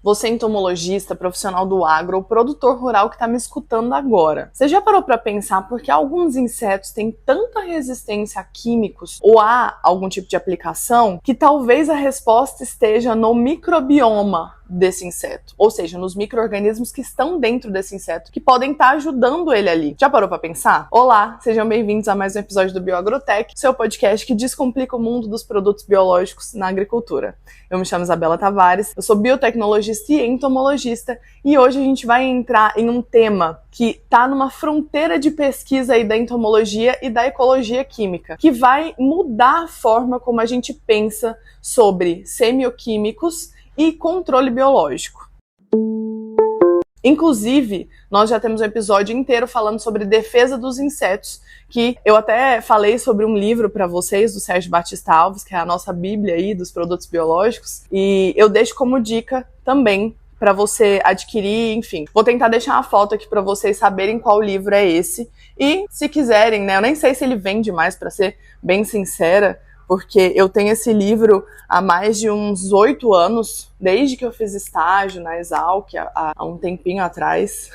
Você entomologista, profissional do agro ou produtor rural que está me escutando agora. Você já parou para pensar por que alguns insetos têm tanta resistência a químicos ou a algum tipo de aplicação que talvez a resposta esteja no microbioma desse inseto, ou seja, nos micro-organismos que estão dentro desse inseto, que podem estar ajudando ele ali. Já parou para pensar? Olá, sejam bem-vindos a mais um episódio do BioAgrotech, seu podcast que descomplica o mundo dos produtos biológicos na agricultura. Eu me chamo Isabela Tavares, eu sou biotecnologista e entomologista, e hoje a gente vai entrar em um tema que está numa fronteira de pesquisa aí da entomologia e da ecologia química, que vai mudar a forma como a gente pensa sobre semioquímicos e controle biológico. Inclusive, nós já temos um episódio inteiro falando sobre defesa dos insetos, que eu até falei sobre um livro para vocês, do Sérgio Batista Alves, que é a nossa bíblia aí dos produtos biológicos, e eu deixo como dica também para você adquirir, enfim. Vou tentar deixar uma foto aqui para vocês saberem qual livro é esse, e se quiserem, né, eu nem sei se ele vende mais, para ser bem sincera, porque eu tenho esse livro há mais de uns 8 anos, desde que eu fiz estágio na Exalc, há um tempinho atrás.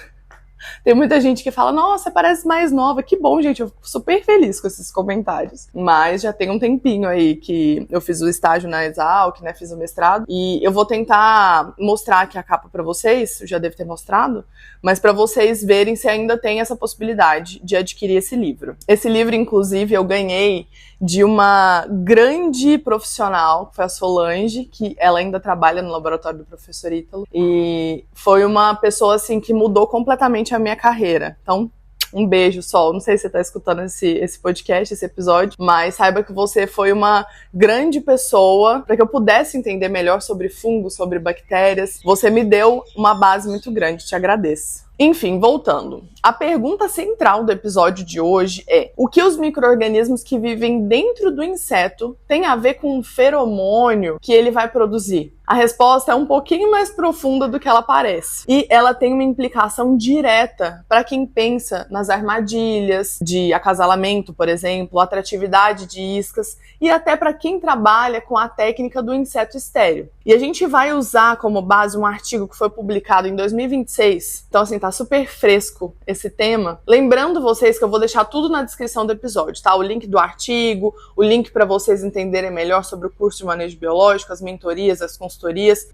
Tem muita gente que fala, nossa, parece mais nova. Que bom, gente, eu fico super feliz com esses comentários. Mas já tem um tempinho aí que eu fiz o estágio na Exalc, né, fiz o mestrado. E eu vou tentar mostrar aqui a capa pra vocês, eu já devo ter mostrado, mas pra vocês verem se ainda tem essa possibilidade de adquirir esse livro. Esse livro, inclusive, eu ganhei de uma grande profissional, que foi a Solange, que ela ainda trabalha no laboratório do professor Ítalo, e foi uma pessoa, assim, que mudou completamente a minha carreira. Então, um beijo, Sol. Não sei se você está escutando esse podcast, esse episódio, mas saiba que você foi uma grande pessoa para que eu pudesse entender melhor sobre fungos, sobre bactérias. Você me deu uma base muito grande, te agradeço. Enfim, voltando. A pergunta central do episódio de hoje é: o que os micro-organismos que vivem dentro do inseto têm a ver com o feromônio que ele vai produzir? A resposta é um pouquinho mais profunda do que ela parece. E ela tem uma implicação direta para quem pensa nas armadilhas de acasalamento, por exemplo, atratividade de iscas, e até para quem trabalha com a técnica do inseto estéreo. E a gente vai usar como base um artigo que foi publicado em 2026. Então, assim, tá super fresco esse tema. Lembrando vocês que eu vou deixar tudo na descrição do episódio, tá? O link do artigo, o link para vocês entenderem melhor sobre o curso de manejo biológico, as mentorias, as consultorias,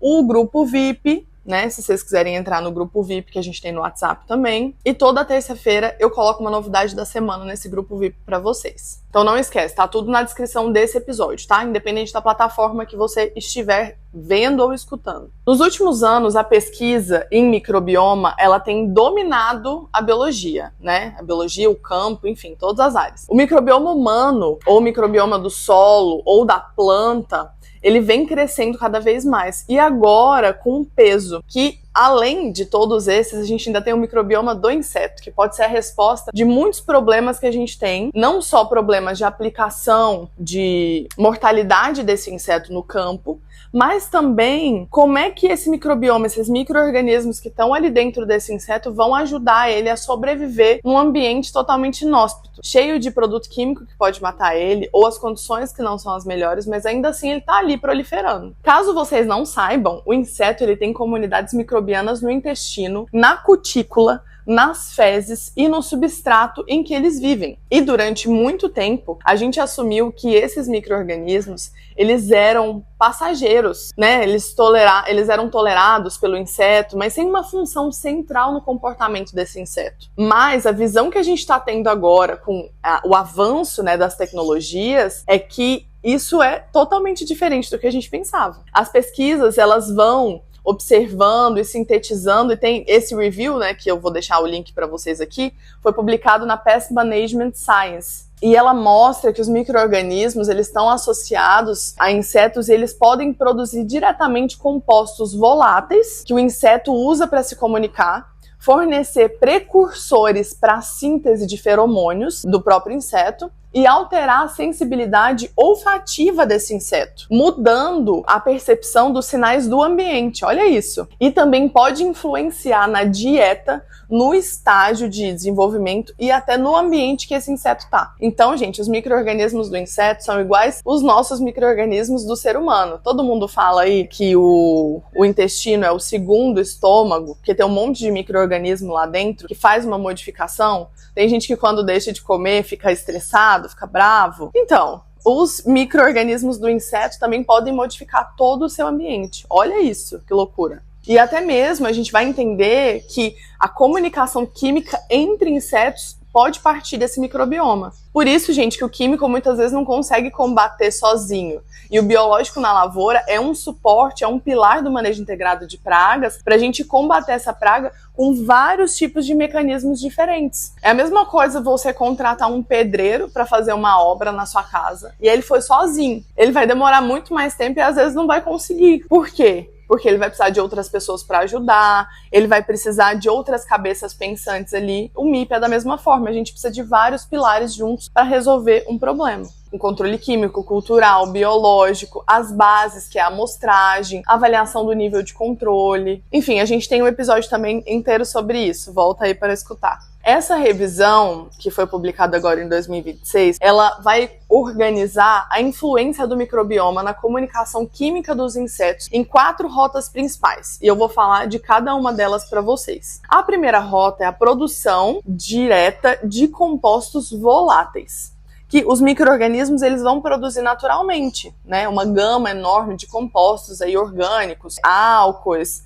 o grupo VIP, né, se vocês quiserem entrar no grupo VIP que a gente tem no WhatsApp também. E toda terça-feira eu coloco uma novidade da semana nesse grupo VIP para vocês. Então não esquece, tá tudo na descrição desse episódio, tá? Independente da plataforma que você estiver vendo ou escutando. Nos últimos anos, a pesquisa em microbioma, ela tem dominado a biologia, né? A biologia, o campo, enfim, todas as áreas. O microbioma humano, ou o microbioma do solo, ou da planta, ele vem crescendo cada vez mais. E agora, com um peso que, além de todos esses, a gente ainda tem o microbioma do inseto, que pode ser a resposta de muitos problemas que a gente tem, não só problemas de aplicação, de mortalidade desse inseto no campo, mas também como é que esse microbioma, esses micro-organismos que estão ali dentro desse inseto vão ajudar ele a sobreviver num ambiente totalmente inóspito, cheio de produto químico que pode matar ele, ou as condições que não são as melhores, mas ainda assim ele está ali proliferando. Caso vocês não saibam, o inseto ele tem comunidades microbianas no intestino, na cutícula, nas fezes e no substrato em que eles vivem. E durante muito tempo, a gente assumiu que esses micro-organismos, eles eram passageiros, né? Eles eram tolerados pelo inseto, mas sem uma função central no comportamento desse inseto. Mas a visão que a gente está tendo agora com o avanço, né, das tecnologias é que isso é totalmente diferente do que a gente pensava. As pesquisas, elas vão observando e sintetizando, e tem esse review, né, que eu vou deixar o link para vocês aqui, foi publicado na Pest Management Science. E ela mostra que os micro-organismos, eles estão associados a insetos e eles podem produzir diretamente compostos voláteis que o inseto usa para se comunicar, fornecer precursores para a síntese de feromônios do próprio inseto e alterar a sensibilidade olfativa desse inseto, mudando a percepção dos sinais do ambiente. Olha isso. E também pode influenciar na dieta, no estágio de desenvolvimento e até no ambiente que esse inseto tá. Então, gente, os micro-organismos do inseto são iguais os nossos micro-organismos do ser humano. Todo mundo fala aí que o intestino é o segundo estômago, porque tem um monte de micro-organismo lá dentro que faz uma modificação. Tem gente que quando deixa de comer fica estressado, fica bravo. Então, os micro-organismos do inseto também podem modificar todo o seu ambiente. Olha isso, que loucura. E até mesmo a gente vai entender que a comunicação química entre insetos pode partir desse microbioma. Por isso, gente, que o químico muitas vezes não consegue combater sozinho. E o biológico na lavoura é um suporte, é um pilar do manejo integrado de pragas para a gente combater essa praga com vários tipos de mecanismos diferentes. É a mesma coisa você contratar um pedreiro para fazer uma obra na sua casa e ele foi sozinho. Ele vai demorar muito mais tempo e às vezes não vai conseguir. Por quê? Porque ele vai precisar de outras pessoas para ajudar, ele vai precisar de outras cabeças pensantes ali. O MIP é da mesma forma, a gente precisa de vários pilares juntos para resolver um problema. O controle químico, cultural, biológico, as bases, que é a amostragem, avaliação do nível de controle. Enfim, a gente tem um episódio também inteiro sobre isso, volta aí para escutar. Essa revisão, que foi publicada agora em 2026, ela vai organizar a influência do microbioma na comunicação química dos insetos em 4 rotas principais. E eu vou falar de cada uma delas para vocês. A primeira rota é a produção direta de compostos voláteis, que os micro-organismos eles vão produzir naturalmente, né? Uma gama enorme de compostos aí orgânicos, álcoois,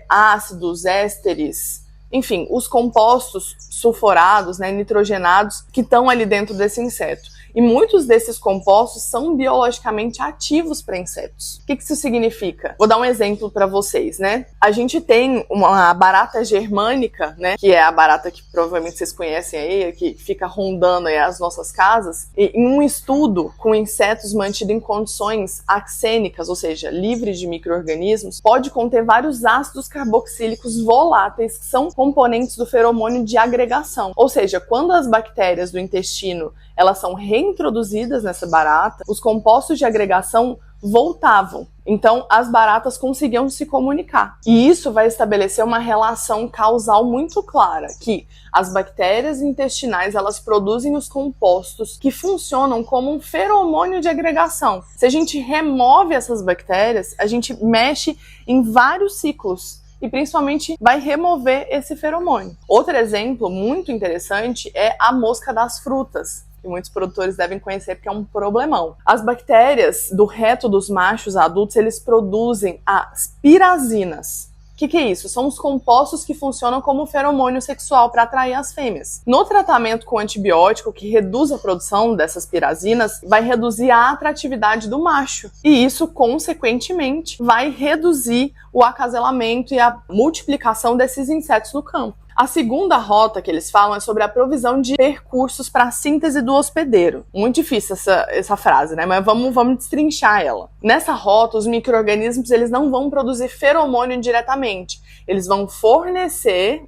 ácidos, ésteres, enfim, os compostos sulfurados, né, nitrogenados, que estão ali dentro desse inseto. E muitos desses compostos são biologicamente ativos para insetos. O que isso significa? Vou dar um exemplo para vocês, né? A gente tem uma barata germânica, né? Que é a barata que provavelmente vocês conhecem aí, que fica rondando aí as nossas casas. E em um estudo com insetos mantidos em condições axênicas, ou seja, livres de micro-organismos, pode conter vários ácidos carboxílicos voláteis, que são componentes do feromônio de agregação. Ou seja, quando as bactérias do intestino elas são reintroduzidas nessa barata, os compostos de agregação voltavam. Então, as baratas conseguiam se comunicar. E isso vai estabelecer uma relação causal muito clara, que as bactérias intestinais, elas produzem os compostos que funcionam como um feromônio de agregação. Se a gente remove essas bactérias, a gente mexe em vários ciclos. E principalmente vai remover esse feromônio. Outro exemplo muito interessante é a mosca das frutas, que muitos produtores devem conhecer porque é um problemão. As bactérias do reto dos machos adultos, eles produzem as pirazinas. O que é isso? São os compostos que funcionam como feromônio sexual para atrair as fêmeas. No tratamento com antibiótico, que reduz a produção dessas pirazinas, vai reduzir a atratividade do macho. E isso, consequentemente, vai reduzir o acasalamento e a multiplicação desses insetos no campo. A segunda rota que eles falam é sobre a provisão de percursos para a síntese do hospedeiro. Muito difícil essa frase, né? Mas vamos destrinchar ela. Nessa rota, os micro-organismos eles não vão produzir feromônio diretamente. Eles vão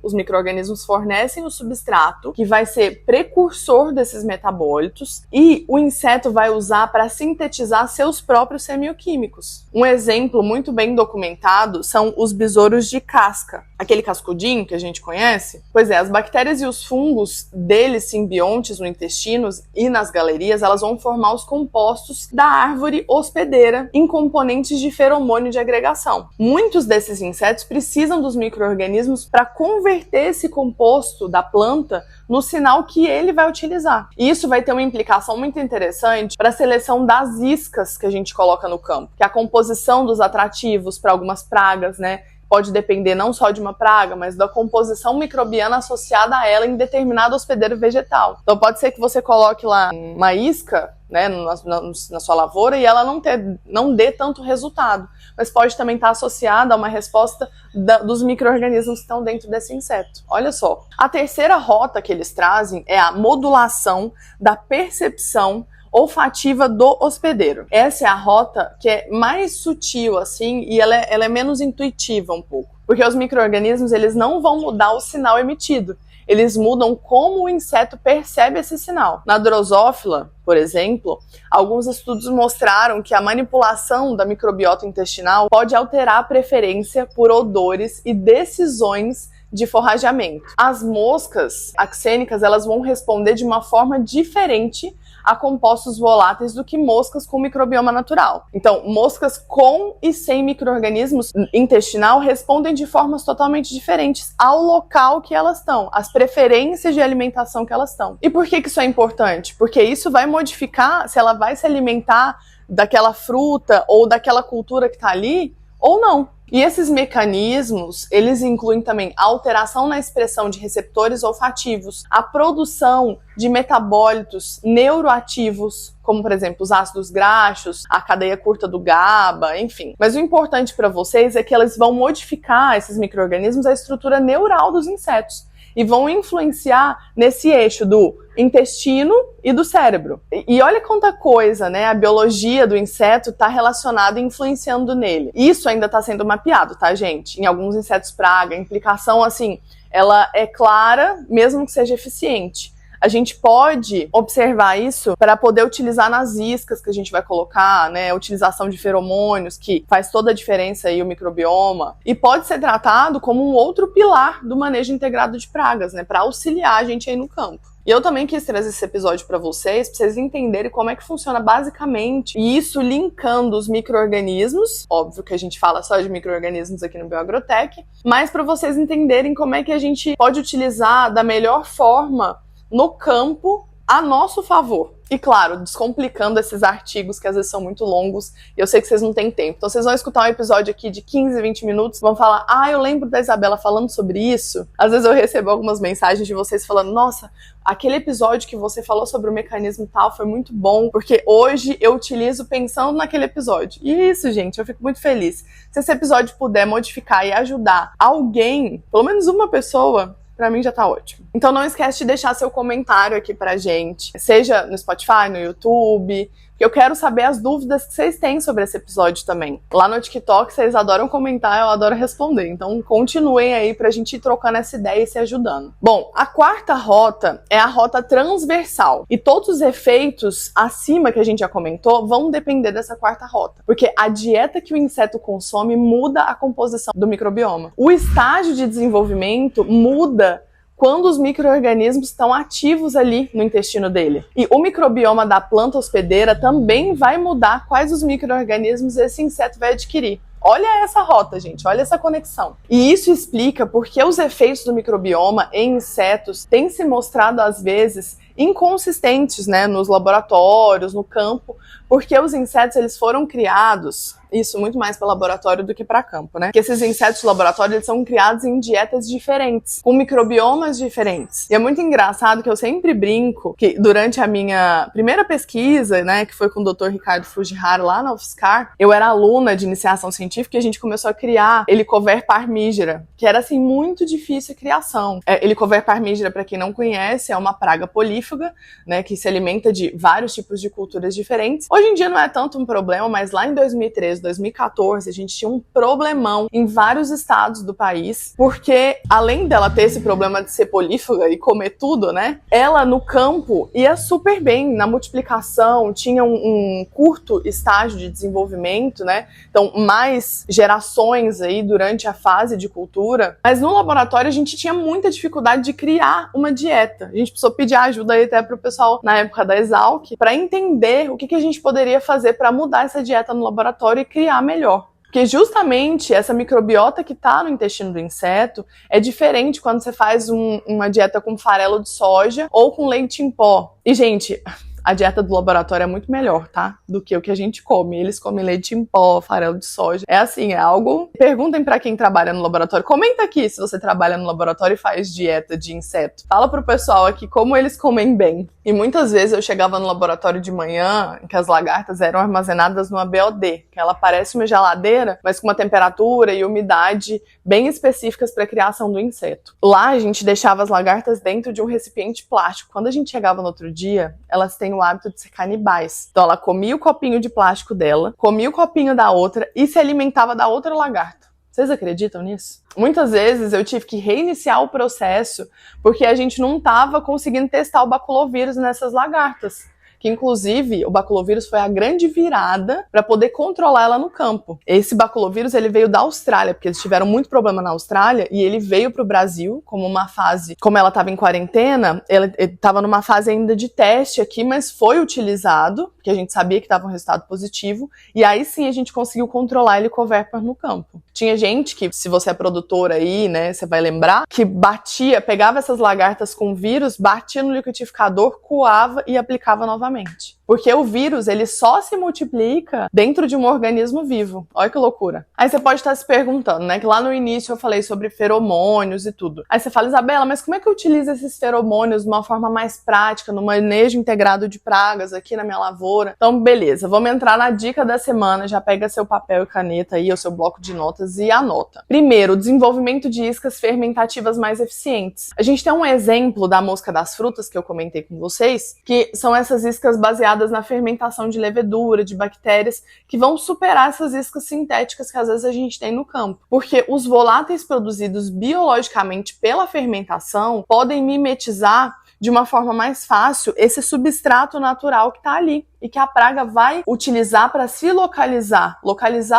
os micro-organismos fornecem o substrato, que vai ser precursor desses metabólitos, e o inseto vai usar para sintetizar seus próprios semioquímicos. Um exemplo muito bem documentado são os besouros de casca. Aquele cascudinho que a gente conhece. Pois é, as bactérias e os fungos deles simbiontes no intestino e nas galerias, elas vão formar os compostos da árvore hospedeira em componentes de feromônio de agregação. Muitos desses insetos precisam dos micro-organismos para converter esse composto da planta no sinal que ele vai utilizar. E isso vai ter uma implicação muito interessante para a seleção das iscas que a gente coloca no campo, que é a composição dos atrativos para algumas pragas, né? Pode depender não só de uma praga, mas da composição microbiana associada a ela em determinado hospedeiro vegetal. Então pode ser que você coloque lá uma isca, né, na sua lavoura e ela não dê tanto resultado, mas pode também estar associada a uma resposta dos micro-organismos que estão dentro desse inseto. Olha só. A terceira rota que eles trazem é a modulação da percepção olfativa do hospedeiro. Essa é a rota que é mais sutil, assim, e ela é menos intuitiva um pouco. Porque os micro-organismos, eles não vão mudar o sinal emitido. eles mudam como o inseto percebe esse sinal. Na drosófila, por exemplo, alguns estudos mostraram que a manipulação da microbiota intestinal pode alterar a preferência por odores e decisões de forrageamento. As moscas axênicas, elas vão responder de uma forma diferente a compostos voláteis do que moscas com microbioma natural. Então, moscas com e sem micro-organismos intestinal respondem de formas totalmente diferentes ao local que elas estão, às preferências de alimentação que elas estão. E por que isso é importante? Porque isso vai modificar se ela vai se alimentar daquela fruta ou daquela cultura que está ali ou não. E esses mecanismos, eles incluem também a alteração na expressão de receptores olfativos, a produção de metabólitos neuroativos, como, por exemplo, os ácidos graxos, a cadeia curta do GABA, enfim. Mas o importante para vocês é que elas vão modificar, esses micro-organismos, a estrutura neural dos insetos e vão influenciar nesse eixo do intestino e do cérebro. E olha quanta coisa, né? A biologia do inseto está relacionada e influenciando nele. Isso ainda está sendo mapeado, tá, gente? Em alguns insetos praga, a implicação, assim, ela é clara, mesmo que seja eficiente. A gente pode observar isso para poder utilizar nas iscas que a gente vai colocar, né? A utilização de feromônios, que faz toda a diferença aí o microbioma. E pode ser tratado como um outro pilar do manejo integrado de pragas, né? Para auxiliar a gente aí no campo. E eu também quis trazer esse episódio para vocês entenderem como é que funciona basicamente, e isso linkando os micro-organismos, óbvio que a gente fala só de micro-organismos aqui no Bioagrotech, mas para vocês entenderem como é que a gente pode utilizar da melhor forma no campo a nosso favor. E claro, descomplicando esses artigos que às vezes são muito longos e eu sei que vocês não têm tempo. Então vocês vão escutar um episódio aqui de 15, 20 minutos, vão falar, eu lembro da Isabela falando sobre isso. Às vezes eu recebo algumas mensagens de vocês falando, nossa, aquele episódio que você falou sobre o mecanismo tal foi muito bom, porque hoje eu utilizo pensando naquele episódio. E isso, gente, eu fico muito feliz. Se esse episódio puder modificar e ajudar alguém, pelo menos uma pessoa, pra mim já tá ótimo. Então não esquece de deixar seu comentário aqui pra gente, seja no Spotify, no YouTube, porque eu quero saber as dúvidas que vocês têm sobre esse episódio também. Lá no TikTok vocês adoram comentar, eu adoro responder, então continuem aí pra gente ir trocando essa ideia e se ajudando. Bom, a quarta rota é a rota transversal, e todos os efeitos acima que a gente já comentou vão depender dessa quarta rota, porque a dieta que o inseto consome muda a composição do microbioma. O estágio de desenvolvimento muda quando os micro-organismos estão ativos ali no intestino dele. E o microbioma da planta hospedeira também vai mudar quais os micro-organismos esse inseto vai adquirir. Olha essa rota, gente, olha essa conexão. E isso explica porque os efeitos do microbioma em insetos têm se mostrado, às vezes, inconsistentes, né, nos laboratórios, no campo, porque os insetos eles foram criados, isso muito mais para laboratório do que para campo, né? Porque esses insetos de laboratório eles são criados em dietas diferentes, com microbiomas diferentes. E é muito engraçado que eu sempre brinco que durante a minha primeira pesquisa, né, que foi com o Dr. Ricardo Fujihara lá na UFSCar, eu era aluna de iniciação científica e a gente começou a criar Helicover parmigera, que era assim muito difícil a criação. Helicover parmigera, para quem não conhece, é uma praga polífaga, né, que se alimenta de vários tipos de culturas diferentes. Hoje em dia não é tanto um problema, mas lá em 2013, 2014, a gente tinha um problemão em vários estados do país, porque além dela ter esse problema de ser polífaga e comer tudo, né, ela no campo ia super bem na multiplicação, tinha um curto estágio de desenvolvimento, né, então mais gerações aí durante a fase de cultura, mas no laboratório a gente tinha muita dificuldade de criar uma dieta. A gente precisou pedir ajuda aí até pro pessoal na época da Exalc para entender o que a gente poderia fazer para mudar essa dieta no laboratório e criar melhor. Porque justamente essa microbiota que está no intestino do inseto é diferente quando você faz uma dieta com farelo de soja ou com leite em pó. E, gente, a dieta do laboratório é muito melhor, tá? Do que o que a gente come. Eles comem leite em pó, farelo de soja. É assim, é algo... Perguntem pra quem trabalha no laboratório. Comenta aqui se você trabalha no laboratório e faz dieta de inseto. Fala pro pessoal aqui como eles comem bem. E muitas vezes eu chegava no laboratório de manhã, em que as lagartas eram armazenadas numa BOD, que ela parece uma geladeira, mas com uma temperatura e umidade bem específicas para a criação do inseto. Lá a gente deixava as lagartas dentro de um recipiente plástico. Quando a gente chegava no outro dia, elas têm o hábito de ser canibais. Então ela comia o copinho de plástico dela, comia o copinho da outra e se alimentava da outra lagarta. Vocês acreditam nisso? Muitas vezes eu tive que reiniciar o processo porque a gente não estava conseguindo testar o baculovírus nessas lagartas. Que inclusive o baculovírus foi a grande virada para poder controlar ela no campo. Esse baculovírus ele veio da Austrália, porque eles tiveram muito problema na Austrália, e ele veio para o Brasil como uma fase, como ela estava em quarentena, ele estava numa fase ainda de teste aqui, mas foi utilizado, porque a gente sabia que estava um resultado positivo, e aí sim a gente conseguiu controlar a Helicobacter no campo. Tinha gente que, se você é produtor aí, né, você vai lembrar, que pegava essas lagartas com vírus, batia no liquidificador, coava e aplicava novamente. Porque o vírus, ele só se multiplica dentro de um organismo vivo. Olha que loucura. Aí você pode estar se perguntando, né? Que lá no início eu falei sobre feromônios e tudo. Aí você fala, Isabela, mas como é que eu utilizo esses feromônios de uma forma mais prática, no manejo integrado de pragas aqui na minha lavoura? Então, beleza. Vamos entrar na dica da semana. Já pega seu papel e caneta aí, ou seu bloco de notas e anota. Primeiro, o desenvolvimento de iscas fermentativas mais eficientes. A gente tem um exemplo da mosca das frutas que eu comentei com vocês, que são essas iscas baseadas na fermentação de levedura, de bactérias, que vão superar essas iscas sintéticas que às vezes a gente tem no campo. Porque os voláteis produzidos biologicamente pela fermentação podem mimetizar de uma forma mais fácil esse substrato natural que está ali e que a praga vai utilizar para se localizar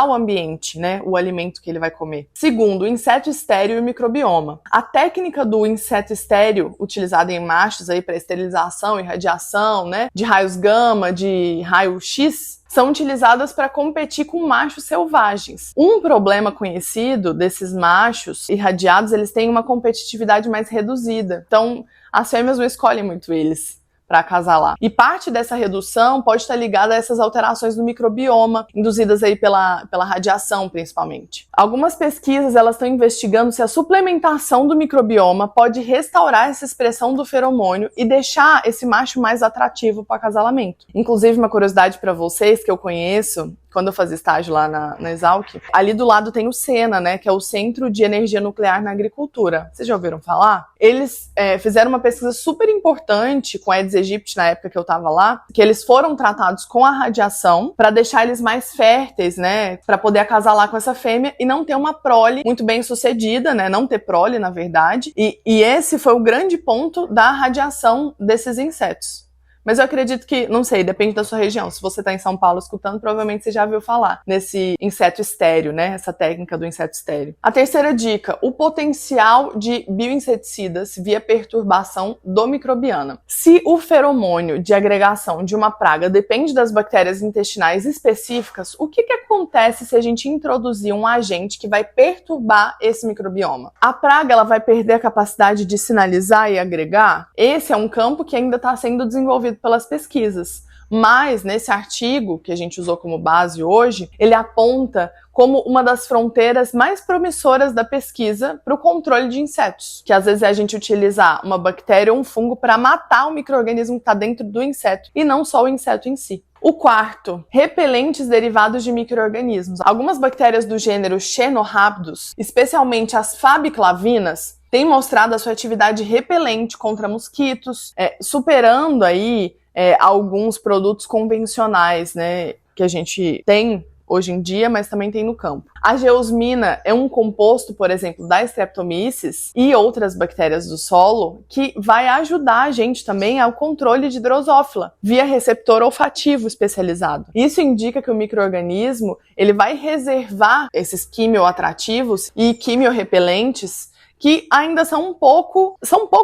o ambiente, né, o alimento que ele vai comer. Segundo, o inseto estéreo e o microbioma. A técnica do inseto estéreo, utilizada em machos aí para esterilização e radiação, né, de raios gama, de raio-x, são utilizadas para competir com machos selvagens. Um problema conhecido desses machos irradiados, eles têm uma competitividade mais reduzida. Então, as fêmeas não escolhem muito eles para acasalar. E parte dessa redução pode estar ligada a essas alterações no microbioma, induzidas aí pela radiação, principalmente. Algumas pesquisas, elas estão investigando se a suplementação do microbioma pode restaurar essa expressão do feromônio e deixar esse macho mais atrativo para o acasalamento. Inclusive, uma curiosidade para vocês que eu conheço, quando eu fazia estágio lá na Exalc, ali do lado tem o SENA, né, que é o Centro de Energia Nuclear na Agricultura. Vocês já ouviram falar? Eles fizeram uma pesquisa super importante com a Aedes aegypti, na época que eu tava lá, que eles foram tratados com a radiação para deixar eles mais férteis, né, para poder acasalar com essa fêmea e não ter uma prole muito bem sucedida, né, não ter prole, na verdade. E esse foi o grande ponto da radiação desses insetos. Mas eu acredito que, não sei, depende da sua região. Se você está em São Paulo escutando, provavelmente você já ouviu falar nesse inseto estéreo, né? Essa técnica do inseto estéreo. A terceira dica, o potencial de bioinseticidas via perturbação do microbiana. Se o feromônio de agregação de uma praga depende das bactérias intestinais específicas, o que acontece se a gente introduzir um agente que vai perturbar esse microbioma? A praga, ela vai perder a capacidade de sinalizar e agregar? Esse é um campo que ainda está sendo desenvolvido pelas pesquisas. Mas, nesse artigo, que a gente usou como base hoje, ele aponta como uma das fronteiras mais promissoras da pesquisa para o controle de insetos. Que às vezes é a gente utilizar uma bactéria ou um fungo para matar o micro-organismo que está dentro do inseto, e não só o inseto em si. O quarto, repelentes derivados de micro-organismos. Algumas bactérias do gênero Xenorhabdus, especialmente as fabiclavinas, tem mostrado a sua atividade repelente contra mosquitos, superando aí alguns produtos convencionais, né, que a gente tem hoje em dia, mas também tem no campo. A geosmina é um composto, por exemplo, da Streptomyces e outras bactérias do solo, que vai ajudar a gente também ao controle de Drosophila, via receptor olfativo especializado. Isso indica que o micro-organismo ele vai reservar esses quimioatrativos e quimiorrepelentes que ainda são um pouco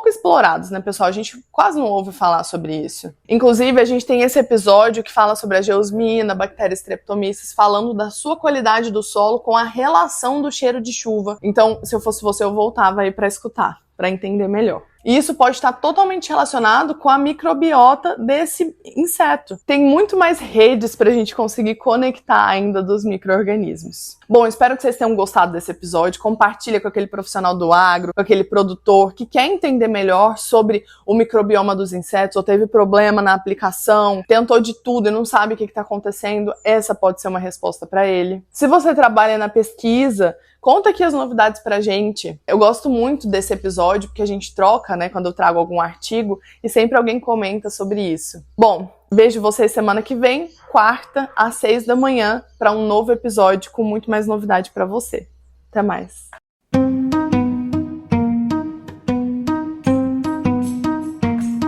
explorados, né, pessoal? A gente quase não ouve falar sobre isso. Inclusive, a gente tem esse episódio que fala sobre a geosmina, a bactéria Streptomyces, falando da sua qualidade do solo com a relação do cheiro de chuva. Então, se eu fosse você, eu voltava aí para escutar, para entender melhor. E isso pode estar totalmente relacionado com a microbiota desse inseto. Tem muito mais redes para a gente conseguir conectar ainda dos micro-organismos. Bom, espero que vocês tenham gostado desse episódio. Compartilha com aquele profissional do agro, com aquele produtor que quer entender melhor sobre o microbioma dos insetos, ou teve problema na aplicação, tentou de tudo e não sabe o que está acontecendo. Essa pode ser uma resposta para ele. Se você trabalha na pesquisa, conta aqui as novidades pra gente. Eu gosto muito desse episódio porque a gente troca, né, quando eu trago algum artigo e sempre alguém comenta sobre isso. Bom, vejo vocês semana que vem, quarta, às 6 da manhã, para um novo episódio com muito mais novidade pra você. Até mais.